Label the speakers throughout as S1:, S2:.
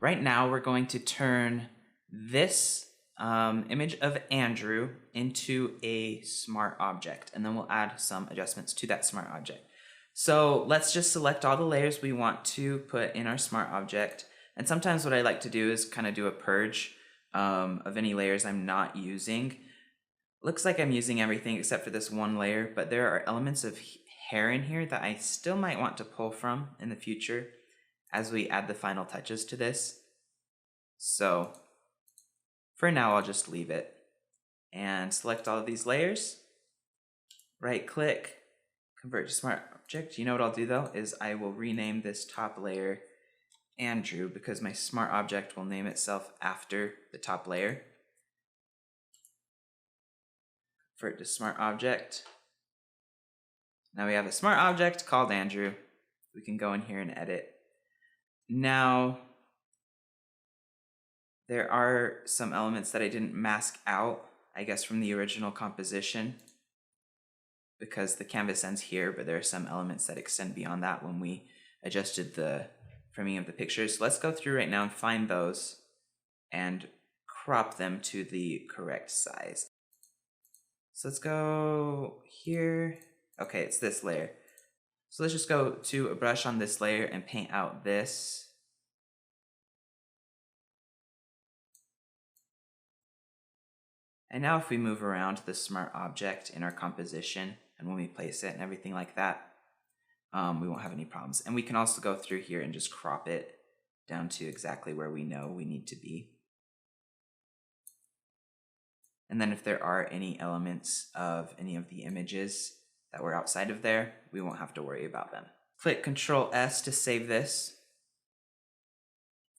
S1: right now we're going to turn this image of Andrew into a smart object, and then we'll add some adjustments to that smart object. So let's just select all the layers we want to put in our smart object. And sometimes what I like to do is kind of do a purge of any layers I'm not using. Looks like I'm using everything except for this one layer, but there are elements of hair in here that I still might want to pull from in the future as we add the final touches to this. So for now, I'll just leave it and select all of these layers, right click, convert to smart object. You know what I'll do though, is I will rename this top layer Andrew because my smart object will name itself after the top layer. Convert to smart object. Now we have a smart object called Andrew. We can go in here and edit. Now, there are some elements that I didn't mask out, I guess, from the original composition because the canvas ends here, but there are some elements that extend beyond that when we adjusted the framing of the pictures. So let's go through right now and find those and crop them to the correct size. So let's go here. Okay, it's this layer. So let's just go to a brush on this layer and paint out this. And now if we move around the smart object in our composition and when we place it and everything like that, we won't have any problems. And we can also go through here and just crop it down to exactly where we know we need to be. And then if there are any elements of any of the images that were outside of there, we won't have to worry about them. Click Control S to save this.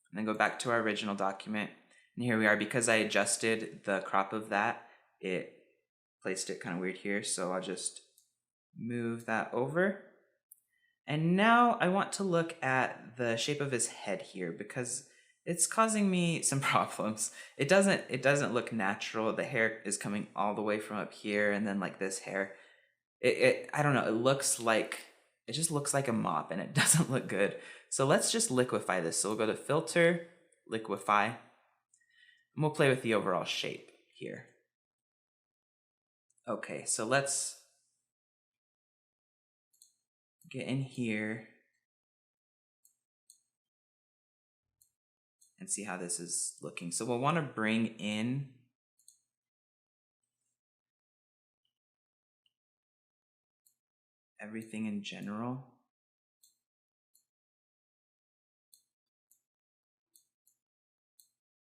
S1: And then go back to our original document. And here we are. Because I adjusted the crop of that, it placed it kind of weird here. So I'll just move that over. And now I want to look at the shape of his head here because it's causing me some problems. It doesn't look natural. The hair is coming all the way from up here, and then like this hair, I don't know. It just looks like a mop, and it doesn't look good. So let's just liquify this. So we'll go to Filter, Liquify, and we'll play with the overall shape here. Okay, so let's get in here and see how this is looking. So we'll want to bring in everything in general.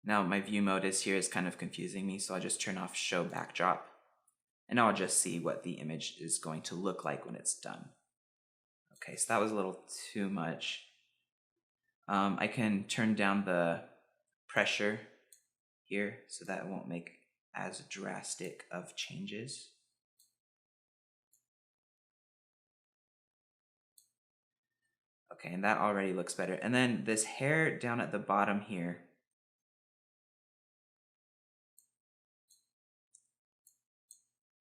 S1: Now my view mode is kind of confusing me, so I'll just turn off show backdrop and I'll just see what the image is going to look like when it's done. Okay, so that was a little too much. I can turn down the pressure here so that it won't make as drastic of changes. Okay, and that already looks better. And then this hair down at the bottom here,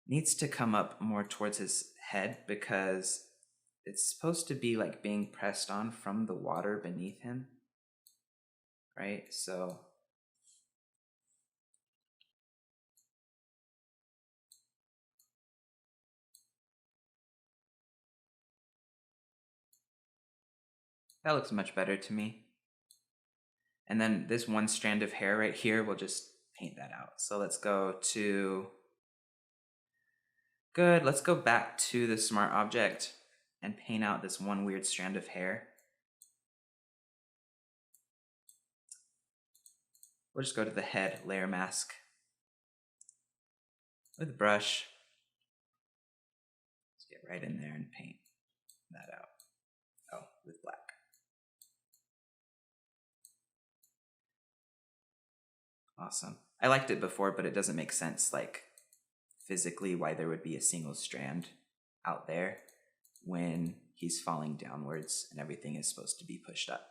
S1: needs to come up more towards his head because it's supposed to be like being pressed on from the water beneath him, right? So that looks much better to me. And then this one strand of hair right here, we'll just paint that out. So let's go to, good, let's go back to the smart object and paint out this one weird strand of hair. We'll just go to the head layer mask with a brush. Let's get right in there and paint that out. Oh, with black. Awesome. I liked it before, but it doesn't make sense, like, physically why there would be a single strand out there when he's falling downwards and everything is supposed to be pushed up.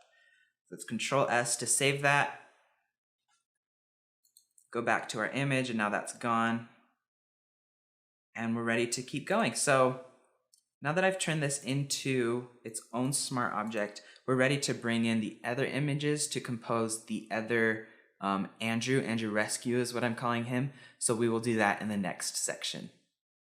S1: So let's Control S to save that. Go back to our image, and now that's gone. And we're ready to keep going. So Now that I've turned this into its own smart object, we're ready to bring in the other images to compose the other Andrew. Andrew Rescue is what I'm calling him. So we will do that in the next section.